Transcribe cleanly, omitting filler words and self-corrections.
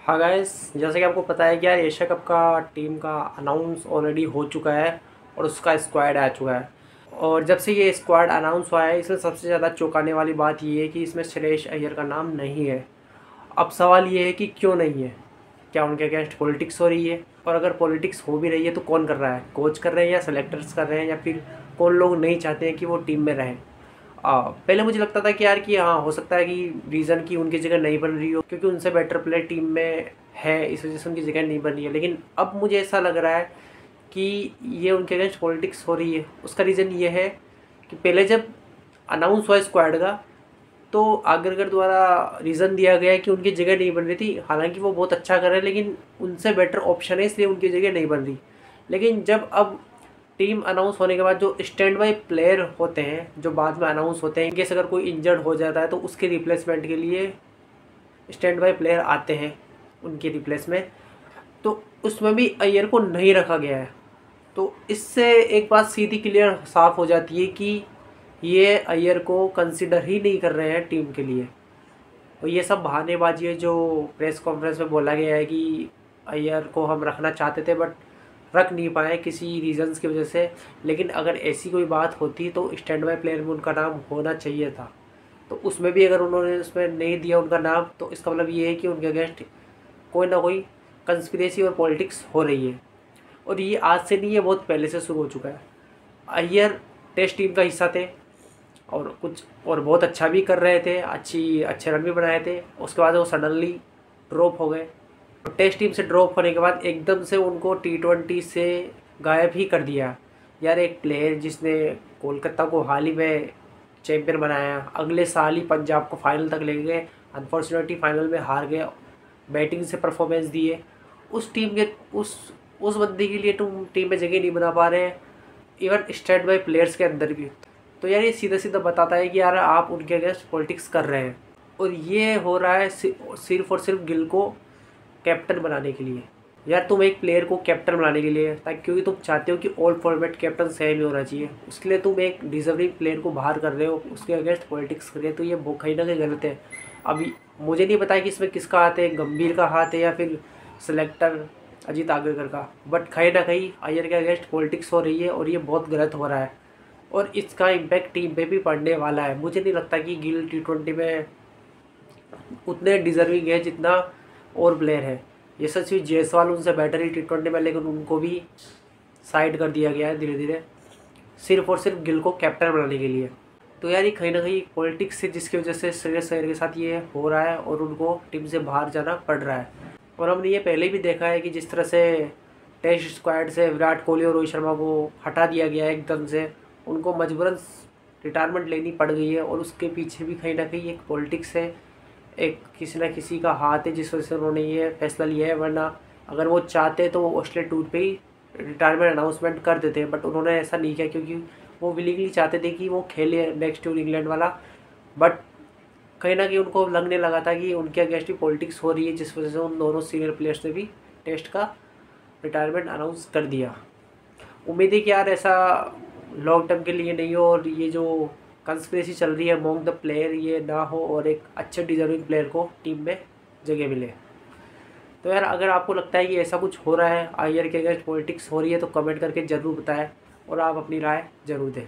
हाँ गाइस, जैसे कि आपको पता है कि यार एशिया कप का टीम का अनाउंस ऑलरेडी हो चुका है और उसका स्क्वाड आ चुका है। और जब से ये स्क्वाड अनाउंस हुआ है, इसमें सबसे ज़्यादा चौंकाने वाली बात ये है कि इसमें श्रेयस अय्यर का नाम नहीं है। अब सवाल ये है कि क्यों नहीं है? क्या उनके अगेंस्ट पॉलिटिक्स हो रही है? और अगर पॉलिटिक्स हो भी रही है तो कौन कर रहा है? कोच कर रहे हैं या सेलेक्टर्स कर रहे हैं या फिर कौन लोग नहीं चाहते हैं कि वो टीम में रहें? पहले मुझे लगता था कि यार कि हाँ, हो सकता है कि रीज़न की उनकी जगह नहीं बन रही हो क्योंकि उनसे बेटर प्लेयर टीम में है, इस वजह से उनकी जगह नहीं बन रही है। लेकिन अब मुझे ऐसा लग रहा है कि ये उनके अगेंस्ट पॉलिटिक्स हो रही है। उसका रीज़न ये है कि पहले जब अनाउंस हुआ स्क्वाड का तो आगरकर द्वारा रीज़न दिया गया है कि उनकी जगह नहीं बन रही थी। हालांकि वो बहुत अच्छा कर रहे हैं लेकिन उनसे बेटर ऑप्शन है, इसलिए उनकी जगह नहीं बन रही। लेकिन जब अब टीम अनाउंस होने के बाद जो स्टैंड बाई प्लेयर होते हैं, जो बाद में अनाउंस होते हैं, इनकेस अगर कोई इंजर्ड हो जाता है तो उसके रिप्लेसमेंट के लिए स्टैंड बाई प्लेयर आते हैं उनके रिप्लेस में, तो उसमें भी अय्यर को नहीं रखा गया है। तो इससे एक बात सीधी क्लियर साफ हो जाती है कि ये अय्यर को कंसिडर ही नहीं कर रहे हैं टीम के लिए। और ये सब बहानेबाजी है जो प्रेस कॉन्फ्रेंस में बोला गया है कि अय्यर को हम रखना चाहते थे बट रख नहीं पाए किसी रीजंस की वजह से। लेकिन अगर ऐसी कोई बात होती तो स्टैंड बाय प्लेयर में उनका नाम होना चाहिए था। तो उसमें भी अगर उन्होंने उसमें नहीं दिया उनका नाम तो इसका मतलब ये है कि उनके अगेंस्ट कोई ना कोई कंस्पिरेसी और पॉलिटिक्स हो रही है। और ये आज से नहीं, ये बहुत पहले से शुरू हो चुका है। अय्यर टेस्ट टीम का हिस्सा थे और कुछ और बहुत अच्छा भी कर रहे थे, अच्छे रन भी बनाए थे। उसके बाद वो सडनली ड्रॉप हो गए। टेस्ट टीम से ड्रॉप होने के बाद एकदम से उनको T20 से गायब ही कर दिया। यार एक प्लेयर जिसने कोलकाता को हाल ही में चैंपियन बनाया, अगले साल ही पंजाब को फाइनल तक ले गए, अनफॉर्चुनेटली फाइनल में हार गए, बैटिंग से परफॉर्मेंस दिए, उस टीम के उस बंदे के लिए तुम टीम में जगह नहीं बना पा रहे हैं, इवन स्टैंड बाई प्लेयर्स के अंदर भी। तो यार ये सीधा सीधा बताता है कि यार आप उनके अगेंस्ट पॉलिटिक्स कर रहे हैं। और ये हो रहा है सिर्फ और सिर्फ गिल को कैप्टन बनाने के लिए। यार तुम एक प्लेयर को कैप्टन बनाने के लिए, ताकि क्योंकि तुम चाहते हो कि ऑल फॉर्मेट कैप्टन सेम ही होना चाहिए, उसके लिए तुम एक डिजर्विंग प्लेयर को बाहर कर रहे हो, उसके अगेंस्ट पॉलिटिक्स कर रहे हो, तो ये कहीं ना कहीं गलत है। अभी मुझे नहीं पता कि इसमें किसका हाथ है, गंभीर का हाथ है या फिर सेलेक्टर अजीत आगरकर का, बट कहीं ना कहीं अय्यर के अगेंस्ट पॉलिटिक्स हो रही है और ये बहुत गलत हो रहा है। और इसका इम्पैक्ट टीम पे भी पड़ने वाला है। मुझे नहीं लगता कि गिल T20 में उतने डिजर्विंग है जितना और प्लेयर है। यशस्वी जायसवाल उनसे बेटर ही T20 में, लेकिन उनको भी साइड कर दिया गया है धीरे धीरे, सिर्फ और सिर्फ गिल को कैप्टन बनाने के लिए। तो यार ये कहीं ना कहीं पॉलिटिक्स से, जिसकी वजह से श्रेयस अय्यर के साथ ये हो रहा है और उनको टीम से बाहर जाना पड़ रहा है। और हमने ये पहले भी देखा है कि जिस तरह से टेस्ट स्क्वाड से विराट कोहली और रोहित शर्मा को हटा दिया गया है एकदम से, उनको मजबूरन रिटायरमेंट लेनी पड़ गई है। और उसके पीछे भी कहीं ना कहीं एक पॉलिटिक्स है, एक किसी न किसी का हाथ है जिस वजह से उन्होंने ये फैसला लिया है। वरना अगर वो चाहते तो वो ऑस्ट्रेलिया टूर पे ही रिटायरमेंट अनाउंसमेंट कर देते, बट उन्होंने ऐसा नहीं किया क्योंकि वो विलिंगली चाहते थे कि वो खेले नेक्स्ट टूर इंग्लैंड वाला। बट कहीं ना कहीं उनको लगने लगा था कि उनके अगेंस्ट भी पॉलिटिक्स हो रही है, जिस वजह से उन दोनों सीनियर प्लेयर्स ने भी टेस्ट का रिटायरमेंट अनाउंस कर दिया। उम्मीद है कि यार ऐसा लॉन्ग टर्म के लिए नहीं हो और ये जो कंस्पिरेसी चल रही है अमॉन्ग द प्लेयर ये ना हो और एक अच्छे डिजर्विंग प्लेयर को टीम में जगह मिले। तो यार अगर आपको लगता है कि ऐसा कुछ हो रहा है, अय्यर के अगेंस्ट पॉलिटिक्स हो रही है, तो कमेंट करके ज़रूर बताएं और आप अपनी राय ज़रूर दें।